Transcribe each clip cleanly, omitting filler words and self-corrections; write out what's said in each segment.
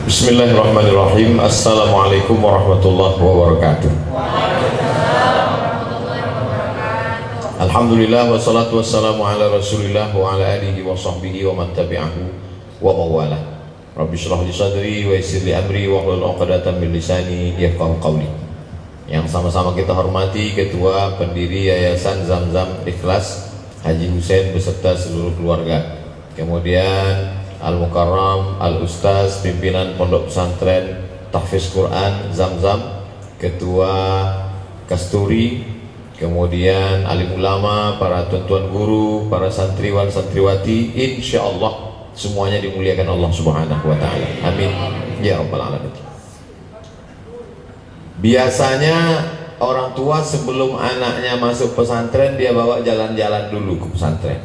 Bismillahirrahmanirrahim. Assalamualaikum warahmatullahi wabarakatuh. Alhamdulillah wassalatu wassalamu ala rasulillah wa ala alihi wa sahbihi wa man tabi'ahu wa mawalah. Rabbi syrah li sadri wa yassir li amri wa hlul 'uqdatam min lisani yafqahu qawli. Yang sama-sama kita hormati Ketua Pendiri Yayasan Zamzam Ikhlas Haji Husein beserta seluruh keluarga. Kemudian Al-Mukarram, Al-Ustaz, pimpinan Pondok Pesantren Tahfiz Quran Zamzam, Ketua Kasturi, kemudian alim ulama, para tuan-tuan guru, para santriwan santriwati, insyaallah semuanya dimuliakan Allah Subhanahu wa taala. Amin ya rabbal alamin. Biasanya orang tua sebelum anaknya masuk pesantren dia bawa jalan-jalan dulu ke pesantren,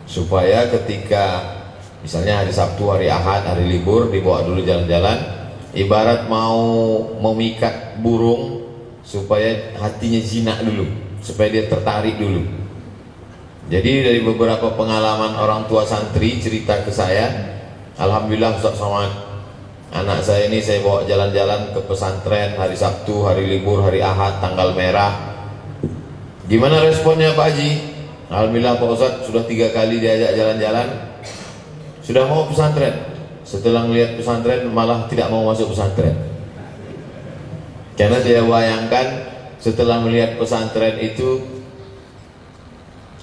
supaya ketika misalnya hari Sabtu, hari Ahad, hari libur dibawa dulu jalan-jalan, ibarat mau memikat burung supaya hatinya jinak dulu, supaya dia tertarik dulu. Jadi dari beberapa pengalaman orang tua santri cerita ke saya, alhamdulillah Ustaz Somad, anak saya ini saya bawa jalan-jalan ke pesantren hari Sabtu, hari libur, hari Ahad, tanggal merah. Gimana responnya Pak Haji? Alhamdulillah Pak Ustaz, sudah 3 kali diajak jalan-jalan, sudah mau pesantren. Setelah melihat pesantren malah tidak mau masuk pesantren, karena dia bayangkan setelah melihat pesantren itu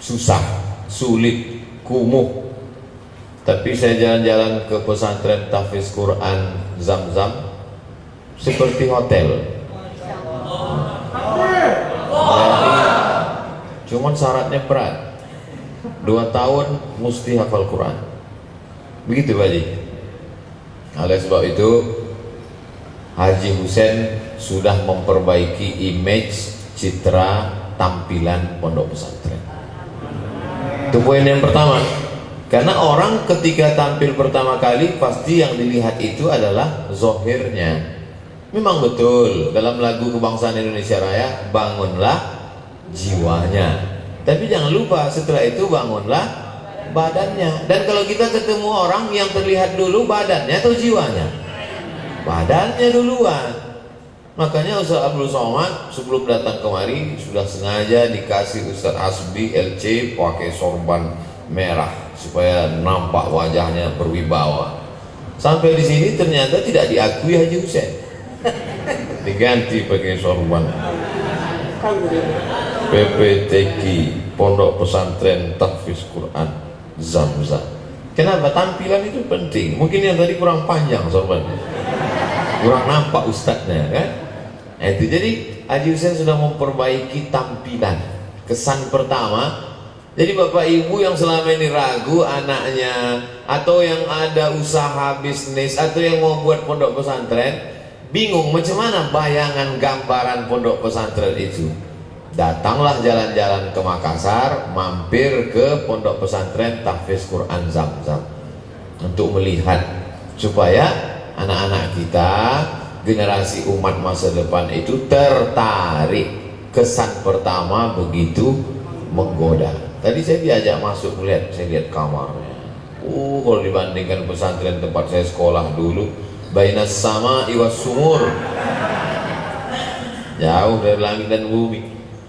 susah, sulit, kumuh. Tapi saya jalan-jalan ke pesantren Tahfiz Quran Zamzam seperti hotel. Cuman syaratnya berat, 2 tahun mesti hafal Quran. Begitu Pak Haji. Oleh sebab itu Haji Husein sudah memperbaiki image, citra, tampilan pondok pesantren. Itu poin yang pertama. Karena orang ketika tampil pertama kali pasti yang dilihat itu adalah zohirnya. Memang betul dalam lagu Kebangsaan Indonesia Raya, bangunlah jiwanya. Tapi jangan lupa setelah itu bangunlah badannya. Dan kalau kita ketemu orang yang terlihat dulu badannya atau jiwanya? Badannya duluan. Makanya Ustaz Abdul Somad sebelum datang kemari sudah sengaja dikasih Ustaz Asbi LC pakai sorban merah supaya nampak wajahnya berwibawa. Sampai di sini ternyata tidak diakui Haji Husein, diganti pakai sorban PPTQ, Pondok Pesantren Tahfiz Quran Zamzam. Kenapa? Tampilan itu penting. Mungkin yang tadi kurang panjang sorbannya, kurang nampak ustadznya kan. Itu jadi Haji Husein sudah memperbaiki tampilan. Kesan pertama, jadi bapak ibu yang selama ini ragu anaknya, atau yang ada usaha bisnis, atau yang mau buat pondok pesantren, bingung macam mana bayangan gambaran pondok pesantren itu, datanglah jalan-jalan ke Makassar, mampir ke pondok pesantren Tahfiz Quran Zamzam untuk melihat, supaya anak-anak kita, generasi umat masa depan itu tertarik. Kesan pertama begitu menggoda. Tadi saya diajak masuk melihat, saya lihat kamarnya. Kalau dibandingkan pesantren tempat saya sekolah dulu, bainas sama iwas sumur, jauh dari langit dan bumi.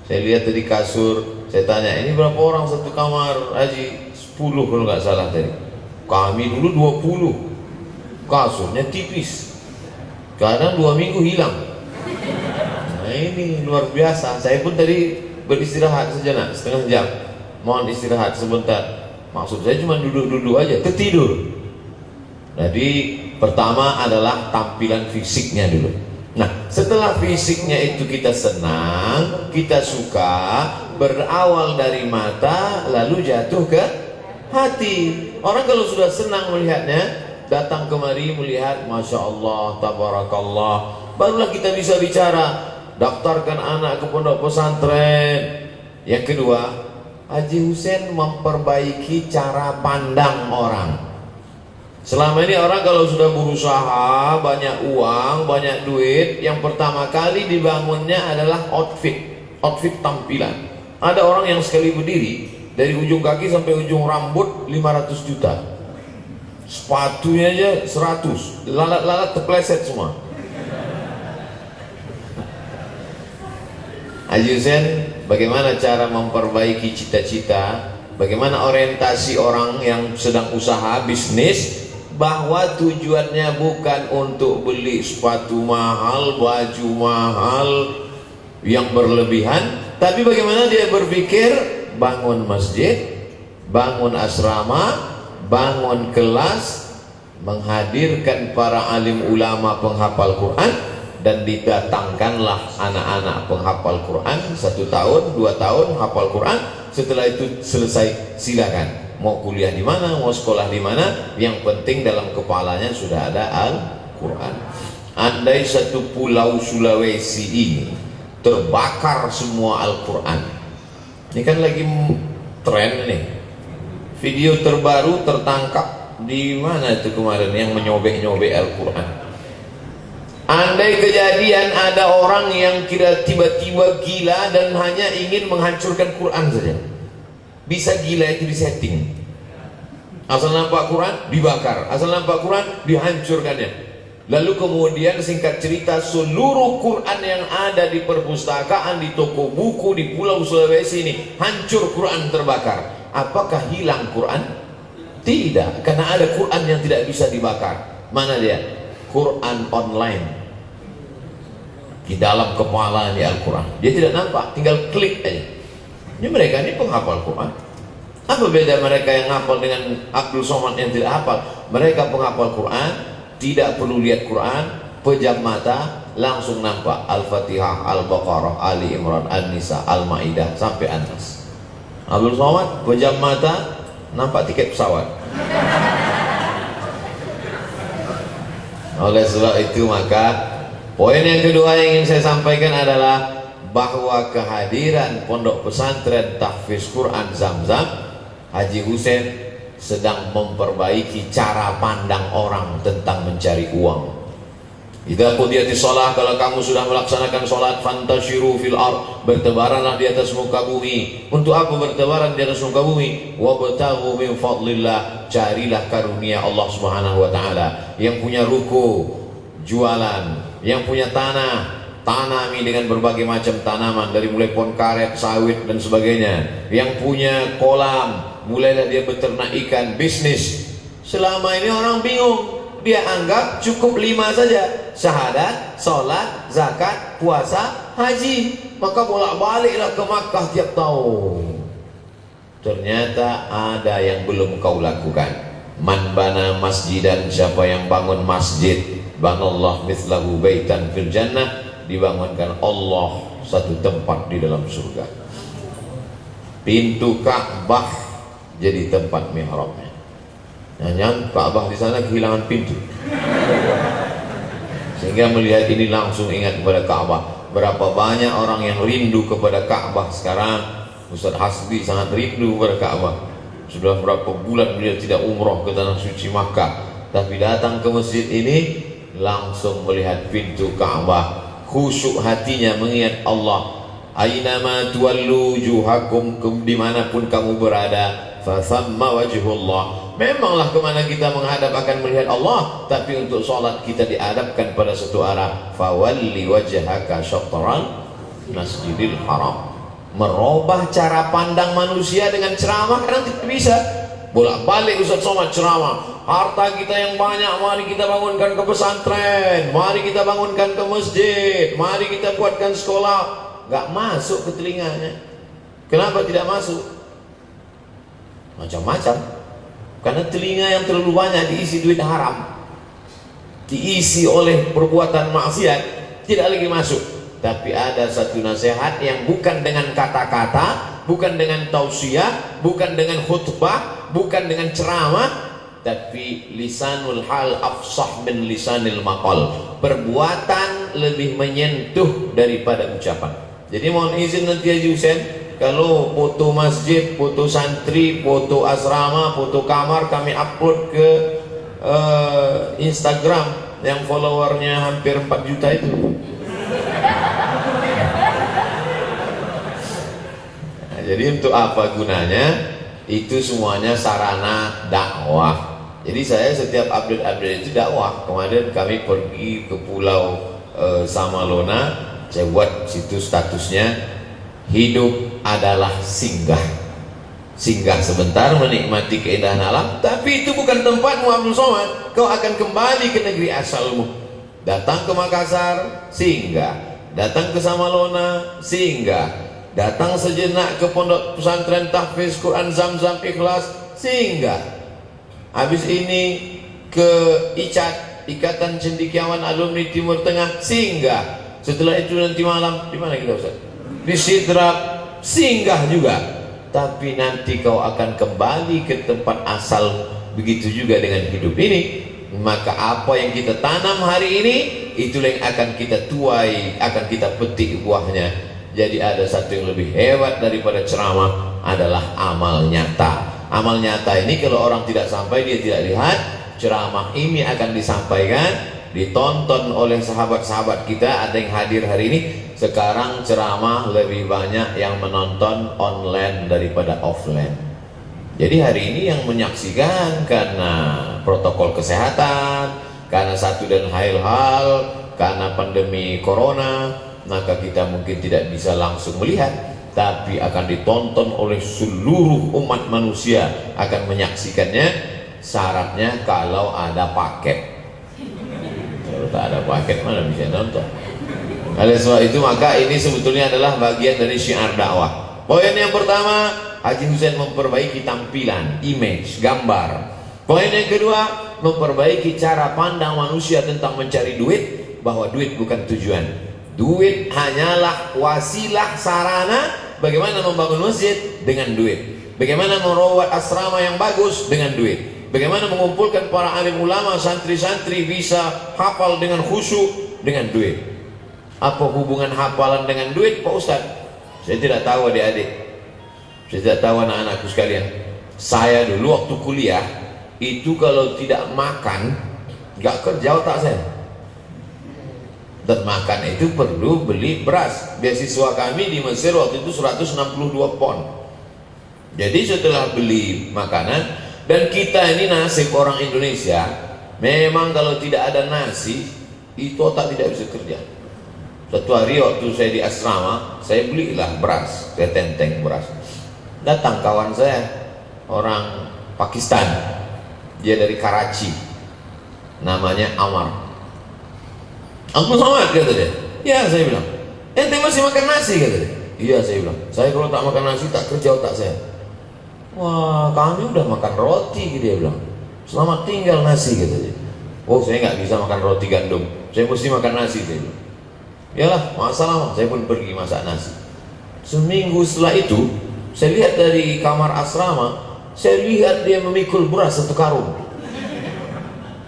Saya lihat tadi kasur, saya tanya, ini berapa orang satu kamar Haji? 10 kalau nggak salah tadi. Kami dulu 20. Kasurnya tipis, kadang 2 minggu hilang. Nah ini luar biasa. Saya pun tadi beristirahat sejenak, setengah jam, mohon istirahat sebentar. Maksud saya cuma duduk-duduk aja, tertidur. Jadi pertama adalah tampilan fisiknya dulu. Nah, setelah fisiknya itu kita senang, kita suka, berawal dari mata lalu jatuh ke hati. Orang kalau sudah senang melihatnya, datang kemari melihat, Masya Allah, Tabarakallah, barulah kita bisa bicara, daftarkan anak ke pondok pesantren. Yang kedua, Haji Husein memperbaiki cara pandang orang. Selama ini orang kalau sudah berusaha, banyak uang, banyak duit, yang pertama kali dibangunnya adalah outfit tampilan. Ada orang yang sekali berdiri dari ujung kaki sampai ujung rambut 500 juta. sepatunya aja 100, lalat-lalat terpleset semua. Haji Hussein, bagaimana cara memperbaiki cita-cita, bagaimana orientasi orang yang sedang usaha bisnis, bahwa tujuannya bukan untuk beli sepatu mahal, baju mahal yang berlebihan, tapi bagaimana dia berpikir bangun masjid, bangun asrama, bangun kelas, menghadirkan para alim ulama penghafal Quran, dan didatangkanlah anak-anak penghafal Quran 1 tahun, 2 tahun hafal Quran. Setelah itu selesai, silakan mau kuliah di mana, mau sekolah di mana, yang penting dalam kepalanya sudah ada Al-Quran. Andai satu pulau Sulawesi ini terbakar semua Al-Quran, ini kan lagi tren nih, video terbaru tertangkap di mana itu kemarin yang menyobek-nyobek Al-Quran. Andai kejadian ada orang yang kira tiba-tiba gila dan hanya ingin menghancurkan Quran saja, bisa gila itu disetting. Asal nampak Quran dibakar, asal nampak Quran dihancurkannya. Lalu kemudian singkat cerita, seluruh Quran yang ada di perpustakaan, di toko buku di pulau Sulawesi ini hancur, Quran terbakar. Apakah hilang Quran? Tidak, karena ada Quran yang tidak bisa dibakar. Mana dia? Quran online di dalam kepala ini Al-Quran. Dia tidak nampak, tinggal klik aja. Ini mereka ini penghafal Quran. Apa beda mereka yang hafal dengan Abdul Somad yang tidak hafal? Mereka penghafal Quran, tidak perlu lihat Quran, pejam mata langsung nampak Al-Fatihah, Al-Baqarah, Ali Imran, An-Nisa, Al-Maidah sampai An-Nas. Abdul Somad pejam mata nampak tiket pesawat. Oleh sebab itu, maka poin yang kedua yang ingin saya sampaikan adalah bahwa kehadiran pondok pesantren tahfiz Quran Zam-Zam, Haji Hussein sedang memperbaiki cara pandang orang tentang mencari uang. Idza qudiyatis shalah, kalau kamu sudah melaksanakan salat, fantashiru fil ard, bertebaranlah di atas muka bumi. Untuk apa bertebaran di atas muka bumi? Wabtaghu min fadlillah, carilah karunia Allah Subhanahu wa taala. Yang punya ruko, jualan, yang punya tanah, tanami dengan berbagai macam tanaman, dari mulai pohon karet, sawit dan sebagainya. Yang punya kolam, mulailah dia beternak ikan, bisnis. Selama ini orang bingung, dia anggap cukup 5 saja: syahadat, sholat, zakat, puasa, haji. Maka bolak-baliklah ke Makkah tiap tahun. Ternyata ada yang belum kau lakukan. Man bana masjidan, siapa yang bangun masjid, banallah mithlahu baitan fil jannah, dibangunkan Allah satu tempat di dalam surga. Pintu Ka'bah jadi tempat mihrabnya. Jangan Ka'bah di sana kehilangan pintu, sehingga melihat ini langsung ingat kepada Ka'bah. Berapa banyak orang yang rindu kepada Ka'bah sekarang. Ustaz Hasbi sangat rindu kepada Ka'bah. Sudah berapa bulan beliau tidak umroh ke tanah suci Makkah, tapi datang ke masjid ini langsung melihat pintu Ka'bah, khusyuk hatinya mengingat Allah. Ainama tuwallu wujuhakum, dimanapun kamu berada, fathamma wajhullah. Memanglah kemana kita menghadap akan melihat Allah, tapi untuk sholat kita dihadapkan pada satu arah. Fawalli wajhaka syatran masjidil haram. Merubah cara pandang manusia dengan ceramah kadang tidak bisa. Bolak-balik Ustaz Somad ceramah, harta kita yang banyak mari kita bangunkan ke pesantren, mari kita bangunkan ke masjid, mari kita buatkan sekolah. Gak masuk ke telinganya. Kenapa tidak masuk? Macam-macam. Karena telinga yang terlalu banyak diisi duit haram, diisi oleh perbuatan maksiat, tidak lagi masuk. Tapi ada satu nasihat yang bukan dengan kata-kata, bukan dengan tausiah, bukan dengan khutbah, bukan dengan ceramah, tapi lisanul hal afsah min lisanil maqal. Perbuatan lebih menyentuh daripada ucapan. Jadi mohon izin nanti Haji Hussein, kalau foto masjid, foto santri, foto asrama, foto kamar kami upload ke Instagram yang followernya hampir 4 juta itu. Nah, jadi untuk apa gunanya? Itu semuanya sarana dakwah. Jadi saya setiap update-update itu dakwah. Kemarin kami pergi ke pulau Samalona, saya buat situ statusnya hidup adalah singgah. Singgah sebentar menikmati keindahan alam, tapi itu bukan tempatmu Abdul Somad. Kau akan kembali ke negeri asalmu. Datang ke Makassar, singgah. Datang ke Samalona, singgah. Datang sejenak ke pondok pesantren tahfiz Quran Zam-Zam Ikhlas, singgah. Habis ini ke ICAT, Ikatan Cendekiawan Alumni Timur Tengah, singgah. Setelah itu nanti malam di mana kita Ustaz? Di Sidrap, singgah juga. Tapi nanti kau akan kembali ke tempat asal. Begitu juga dengan hidup ini. Maka apa yang kita tanam hari ini, itulah yang akan kita tuai, akan kita petik buahnya. Jadi ada satu yang lebih hebat daripada ceramah, adalah amal nyata. Amal nyata ini kalau orang tidak sampai, dia tidak lihat. Ceramah ini akan disampaikan, ditonton oleh sahabat-sahabat kita. Ada yang hadir hari ini. Sekarang ceramah lebih banyak yang menonton online daripada offline. Jadi hari ini yang menyaksikan karena protokol kesehatan, karena satu dan hal, karena pandemi corona, maka kita mungkin tidak bisa langsung melihat, tapi akan ditonton oleh seluruh umat manusia, akan menyaksikannya. Syaratnya kalau ada paket. Kalau tak ada paket mana bisa nonton. Oleh sebab itu maka ini sebetulnya adalah bagian dari syiar dakwah. Poin yang pertama, Haji Hussein memperbaiki tampilan, image, gambar. Poin yang kedua, memperbaiki cara pandang manusia tentang mencari duit, bahwa duit bukan tujuan. Duit hanyalah wasilah sarana. Bagaimana membangun masjid dengan duit, bagaimana merawat asrama yang bagus dengan duit, bagaimana mengumpulkan para alim ulama, santri-santri bisa hafal dengan khusyuk dengan duit. Apa hubungan hafalan dengan duit Pak Ustaz? Saya tidak tahu adik-adik, saya tidak tahu anak-anakku sekalian. Saya dulu waktu kuliah itu kalau tidak makan nggak kerja otak saya. Dan makan itu perlu beli beras. Beasiswa kami di Mesir waktu itu 162 pon. Jadi setelah beli makanan, dan kita ini nasib orang Indonesia, memang kalau tidak ada nasi itu otak tidak bisa kerja. Satu hari waktu saya di asrama, saya belilah beras, saya tenteng beras. Datang kawan saya, orang Pakistan, dia dari Karachi, namanya Amar. Abdul Somad, kata dia. Ya, saya bilang, ente masih makan nasi, kata dia. Iya, saya bilang, saya kalau tak makan nasi tak kerja otak saya. Wah, kami udah makan roti, dia bilang. Selamat tinggal nasi, kata dia. Oh, saya nggak bisa makan roti gandum, saya mesti makan nasi, saya bilang. Yalah, masalah, saya pun pergi masak nasi. Seminggu setelah itu, saya lihat dari kamar asrama, saya lihat dia memikul beras 1 karung.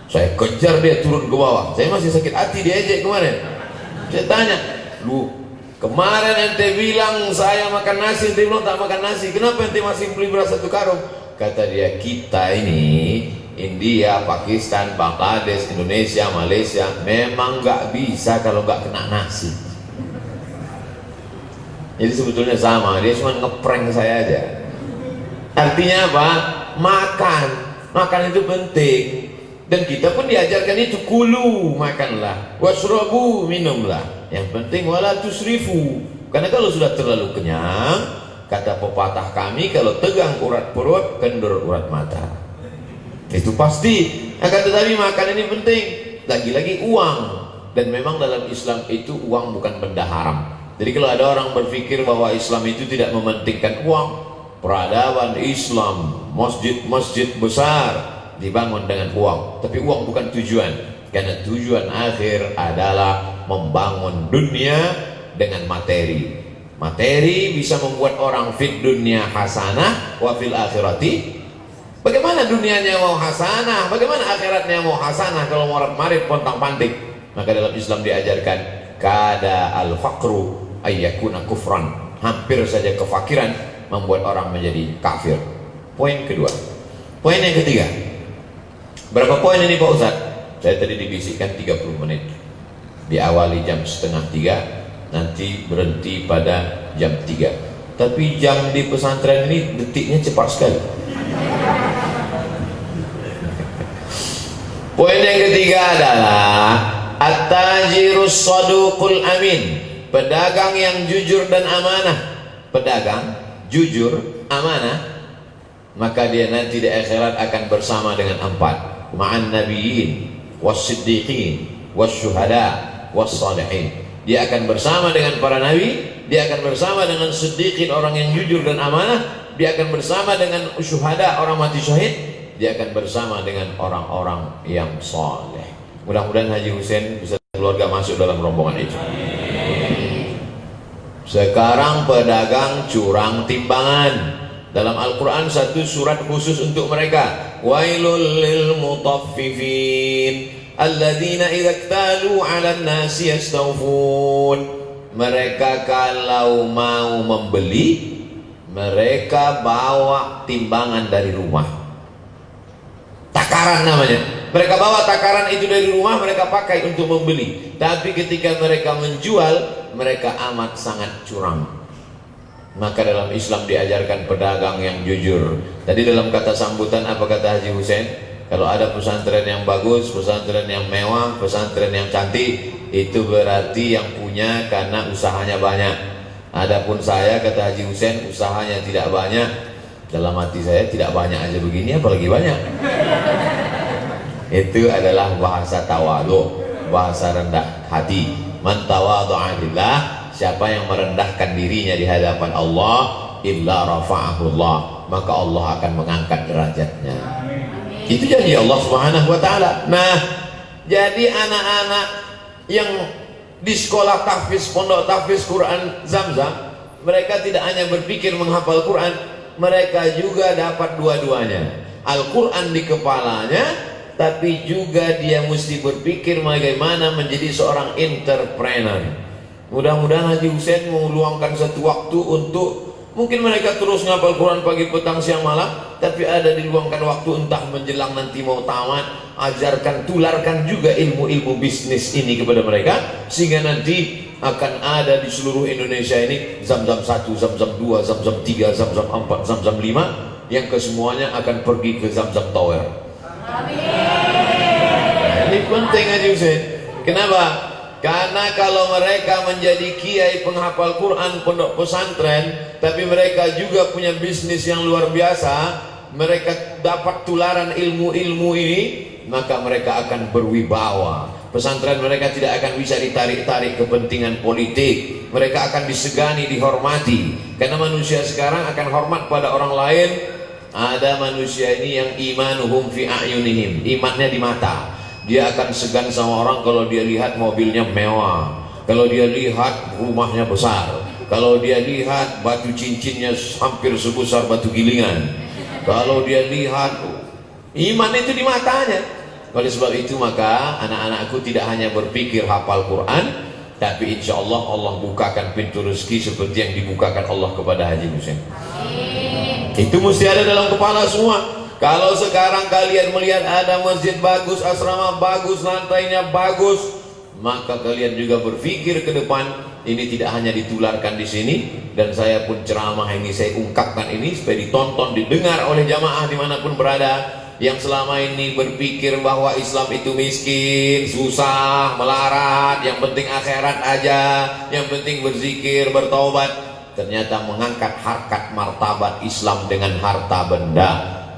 Saya kejar dia turun ke bawah. Saya masih sakit hati, diejek kemarin. Saya tanya, lu kemarin ente bilang saya makan nasi, ente bilang tak makan nasi, kenapa ente masih beli beras 1 karung? Kata dia, kita ini India, Pakistan, Bangladesh, Indonesia, Malaysia memang nggak bisa kalau nggak kena nasi. Jadi sebetulnya sama, dia cuma ngeprank saya aja. Artinya apa? Makan itu penting. Dan kita pun diajarkan itu, kulu, makanlah, wasrobu, minumlah. Yang penting wala tusrifu. Karena kalau sudah terlalu kenyang, kata pepatah kami, kalau tegang urat perut, kendur urat mata. Itu pasti. Akan tetapi makan ini penting. Lagi-lagi uang. Dan memang dalam Islam itu uang bukan benda haram. Jadi kalau ada orang berpikir bahwa Islam itu tidak mementingkan uang, peradaban Islam, masjid-masjid besar dibangun dengan uang, tapi uang bukan tujuan. Karena tujuan akhir adalah membangun dunia dengan materi. Materi bisa membuat orang fit dunia hasanah wa fil akhirati. Bagaimana dunianya mau hasanah, bagaimana akhiratnya mau hasanah kalau mau marit pontang panting? Maka dalam Islam diajarkan kada al faqru ayyakuna kufran. Hampir saja kefakiran membuat orang menjadi kafir. Poin kedua. Poin yang ketiga. Berapa poin ini Pak Ustaz? Saya tadi dibisikkan 30 menit. Diawali jam 2:30, nanti berhenti pada jam 3. Tapi jam di pesantren ini detiknya cepat sekali. Poin yang ketiga adalah at-tajirus saduqul amin, pedagang yang jujur dan amanah. Pedagang jujur, amanah, maka dia nanti di akhirat akan bersama dengan empat, ma'an nabiyyin was-siddiqin was-syuhada was-salihin. Dia akan bersama dengan para nabi, dia akan bersama dengan siddiqin, orang yang jujur dan amanah, dia akan bersama dengan syuhada, orang mati syahid, dia akan bersama dengan orang-orang yang saleh. Mudah-mudahan Haji Hussein bisa keluarga masuk dalam rombongan itu. Sekarang pedagang curang timbangan. Dalam Al-Quran satu surat khusus untuk mereka. Wailul lil mutaffifin alladzina idza iktalu 'alan nasi yastawfun. Mereka kalau mau membeli, mereka bawa timbangan dari rumah. Takaran namanya. Mereka bawa takaran itu dari rumah, mereka pakai untuk membeli. Tapi ketika mereka menjual, mereka amat sangat curang. Maka dalam Islam diajarkan pedagang yang jujur. Tadi dalam kata sambutan apa kata Haji Hussein? Kalau ada pesantren yang bagus, pesantren yang mewah, pesantren yang cantik, itu berarti yang punya karena usahanya banyak. Adapun saya, kata Haji Hussein, usahanya tidak banyak. Dalam hati saya, tidak banyak aja begini apalagi banyak. Itu adalah bahasa tawadhu, bahasa rendah hati. Man tawadhu'a lillah, siapa yang merendahkan dirinya di hadapan Allah, illa rafa'ahu Allah, maka Allah akan mengangkat derajatnya. Itu janji Allah Subhanahu wa taala. Nah, jadi anak-anak yang di sekolah tahfiz, pondok tahfiz Quran Zamzam, mereka tidak hanya berpikir menghafal Quran, mereka juga dapat dua-duanya. Al-Quran di kepalanya, tapi juga dia mesti berpikir bagaimana menjadi seorang entrepreneur. Mudah-mudahan Haji Hussein meluangkan satu waktu untuk, mungkin mereka terus ngapal Quran pagi, petang, siang, malam, tapi ada diluangkan waktu entah menjelang nanti mau tamat, ajarkan, tularkan juga ilmu-ilmu bisnis ini kepada mereka, sehingga nanti akan ada di seluruh Indonesia ini Zamzam 1, Zamzam 2, Zamzam 3, Zamzam 4, Zamzam 5, yang kesemuanya akan pergi ke Zamzam Tower. Nah, ini penting Haji Hussein. Kenapa? Karena kalau mereka menjadi kiai penghafal Quran pondok pesantren, tapi mereka juga punya bisnis yang luar biasa, mereka dapat tularan ilmu-ilmu ini, maka mereka akan berwibawa. Pesantren mereka tidak akan bisa ditarik-tarik kepentingan politik. Mereka akan disegani, dihormati. Karena manusia sekarang akan hormat pada orang lain. Ada manusia ini yang imanuhum fi a'yunihim, imannya di mata. Dia akan segan sama orang kalau dia lihat mobilnya mewah, kalau dia lihat rumahnya besar, kalau dia lihat batu cincinnya hampir sebesar batu gilingan, kalau dia lihat, iman itu di matanya. Oleh sebab itu maka anak-anakku tidak hanya berpikir hafal Quran, tapi insya Allah Allah bukakan pintu rezeki seperti yang dibukakan Allah kepada Haji Hussein. Itu mesti ada dalam kepala semua. Kalau sekarang kalian melihat ada masjid bagus, asrama bagus, lantainya bagus, maka kalian juga berpikir ke depan, ini tidak hanya ditularkan di sini, dan saya pun ceramah ini saya ungkapkan ini supaya ditonton, didengar oleh jamaah dimanapun berada, yang selama ini berpikir bahwa Islam itu miskin, susah, melarat, yang penting akhirat aja, yang penting berzikir, bertaubat, ternyata mengangkat harkat martabat Islam dengan harta benda.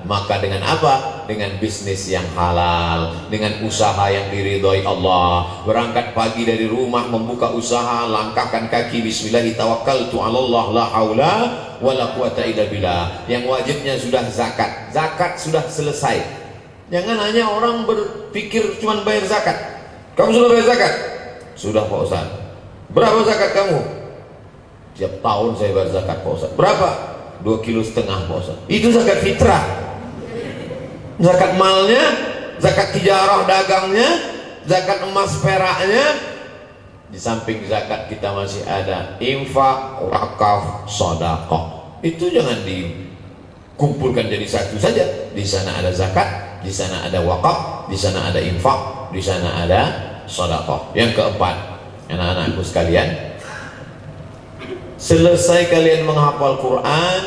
Maka dengan apa? Dengan bisnis yang halal, dengan usaha yang diridhoi Allah. Berangkat pagi dari rumah, membuka usaha, langkahkan kaki, bismillah, tawakkaltu 'alallah, la haula wala quwata illa billah. Yang wajibnya sudah zakat, zakat sudah selesai. Jangan hanya orang berpikir cuma bayar zakat. Kamu sudah bayar zakat? Sudah Pak Ustaz. Berapa zakat kamu? Tiap tahun saya bayar zakat Pak Ustaz. Berapa? 2,5 kilo Pak Ustaz. Itu zakat fitrah. Zakat malnya, zakat tijarah dagangnya, zakat emas peraknya. Di samping zakat kita masih ada infak, wakaf, sedekah. Itu jangan dikumpulkan jadi satu saja. Di sana ada zakat, di sana ada wakaf, di sana ada infak, di sana ada sedekah. Yang keempat, anak-anakku sekalian, selesai kalian menghafal Quran,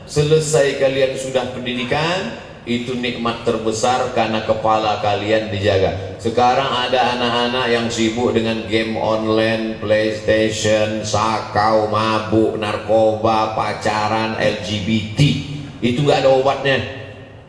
selesai kalian sudah pendidikan, itu nikmat terbesar karena kepala kalian dijaga. Sekarang ada anak-anak yang sibuk dengan game online, PlayStation, sakau, mabuk, narkoba, pacaran, LGBT. Itu nggak ada obatnya.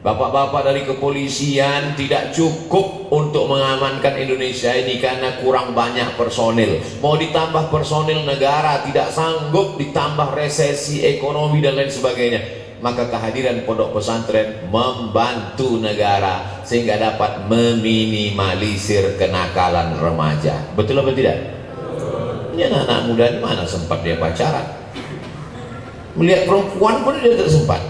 Bapak-bapak dari kepolisian tidak cukup untuk mengamankan Indonesia ini karena kurang banyak personil. Mau ditambah personil negara tidak sanggup, ditambah resesi ekonomi dan lain sebagainya. Maka kehadiran pondok pesantren membantu negara sehingga dapat meminimalisir kenakalan remaja. Betul apa tidak? Ini anak-anak muda ini mana sempat dia pacaran? Melihat perempuan pun dia tidak sempat.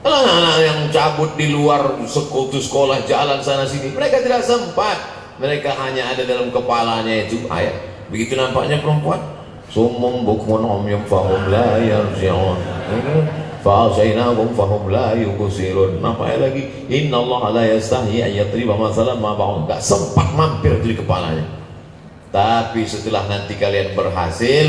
Anak-anak yang cabut di luar sekutu sekolah jalan sana sini, mereka tidak sempat. Mereka hanya ada dalam kepalanya itu ayat. Begitu nampaknya perempuan, sumum bukmun umyum fahum la yarji'un, fa'asainahum fahum la yubsirun. Nampaknya lagi, innallaha la yastahi an yatriba masalan ma ba'un. Enggak sempat mampir di kepalanya. Tapi setelah nanti kalian berhasil,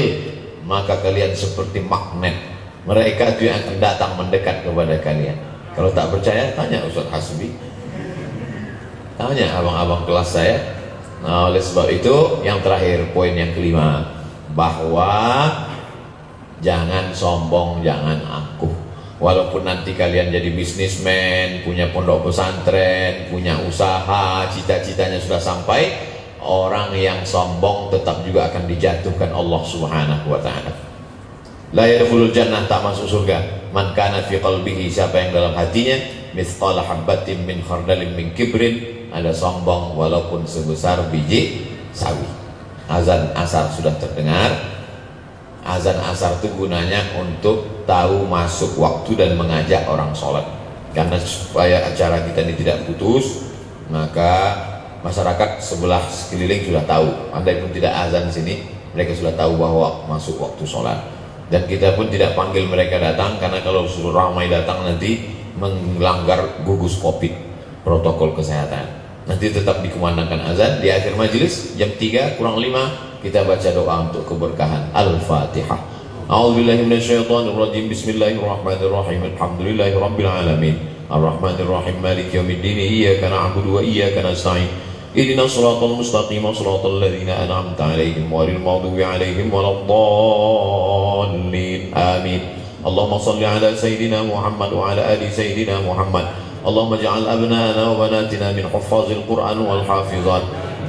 maka kalian seperti magnet. Mereka itu yang akan datang mendekat kepada kalian. Kalau tak percaya, tanya Ustaz Hasbi, tanya abang-abang kelas saya. Nah, oleh sebab itu, yang terakhir, poin yang kelima, bahwa jangan sombong, jangan angkuh. Walaupun nanti kalian jadi bisnismen, punya pondok pesantren, punya usaha, cita-citanya sudah sampai, orang yang sombong tetap juga akan dijatuhkan Allah Subhanahu wa ta'ala. La yadkhulul jannah, tak masuk surga, man kana fi qalbihi, siapa yang dalam hatinya mithqala habatin min khardalin min kibrin, ada sombong walaupun sebesar biji sawi. Azan asar sudah terdengar. Azan asar itu gunanya untuk tahu masuk waktu dan mengajak orang sholat. Karena supaya acara kita ini tidak putus, maka masyarakat sebelah sekeliling sudah tahu. Andai pun tidak azan sini, mereka sudah tahu bahwa masuk waktu sholat. Dan kita pun tidak panggil mereka datang, karena kalau suruh ramai datang nanti melanggar gugus COVID, protokol kesehatan. Nanti tetap dikumandangkan azan di akhir majelis jam 3 kurang 5 kita baca doa untuk keberkahan. Al-Fatihah. A'udzubillahi minasyaitonirrajim. Bismillahirrahmanirrahim. Alhamdulillahirabbil alamin. Arrahmanirrahim. Maliki yaumiddin. Iyyaka na'budu wa iyyaka nasta'in. Ihdinas shiratal mustaqim, shiratal ladzina an'amta 'alaihim ghairil maghdubi 'alaihim waladdallin. Amin. Allahumma shalli 'ala sayyidina Muhammad wa 'ala ali sayyidina Muhammad. Allahumma ij'al abna'ana wa banatina min huffazil Qur'an wal hafizat.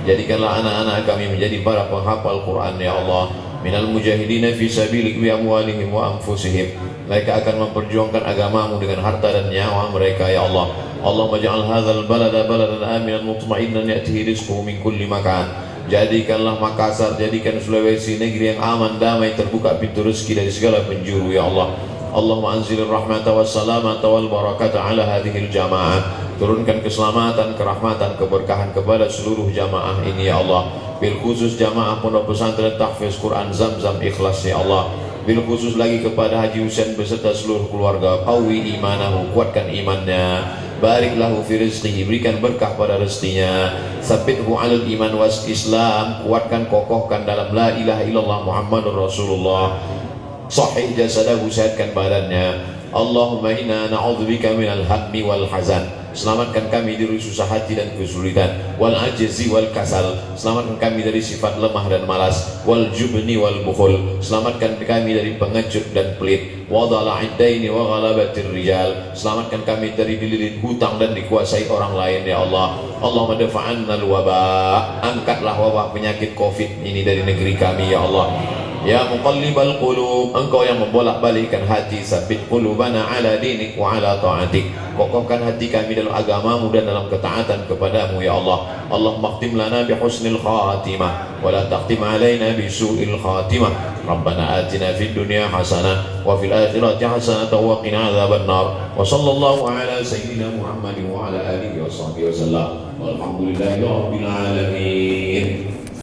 Jadikanlah anak-anak kami menjadi para penghafal Quran ya Allah. Minal mujahidina fi sabilik bi amwalihim wa anfusihim. Mereka akan memperjuangkan agamamu dengan harta dan nyawa mereka ya Allah. Allahumma ja'al hadzal balada baladan aminan mutma'innan ya'tihi rizquhu min kulli makan. Jadikanlah Makassar, jadikan Sulawesi negeri yang aman, damai, terbuka pintu rezeki dari segala penjuru ya Allah. Allahumma anzilir rahmata wassalamata wal barakata ala hadhil jamaah. Turunkan keselamatan, kerahmatan, keberkahan kepada seluruh jamaah ini ya Allah. Bil khusus jamaah pondok pesantren tahfiz Quran Zam-Zam Ikhlas ya Allah. Bil khusus lagi kepada Haji Husain beserta seluruh keluarga, qawi imanahu, kuatkan imannya, barik lahu fi rizqihi, berikan berkah pada rezekinya, sabithu alal iman was islam, kuatkan kokohkan dalam la ilaha illallah Muhammadur Rasulullah, sahih jasadahu, sehatkan badannya. Allahumma inna na'udzubika minal hammi wal hazan, selamatkan kami dari susah hati dan kesulitan, wal ajzi wal kasal, selamatkan kami dari sifat lemah dan malas, wal jubni wal bukhul, selamatkan kami dari pengecut dan pelit, wa dhala'id daini wa ghalabatir rijal, selamatkan kami dari dililit hutang dan dikuasai orang lain ya Allah. Allahumma dafa'annal wabah, angkatlah wabah penyakit Covid ini dari negeri kami ya Allah. Ya muqallibal qulub, engkau yang membolak-balikkan hati, sabit qulubana ala dinik wa ala ta'atik, kokohkan hati kami dalam agamamu dan dalam ketaatan kepadamu ya Allah. Allahumma khtim lana bi husnil khatimah wa la taqtim alaina bi su'il khatimah. Rabbana atina fid dunya hasanah wa fil akhirati hasanah wa qina adzaban nar. Wa sallallahu ala sayyidina Muhammadin wa ala alihi wa sahbihi wasallam. Walhamdulillahi rabbil alamin.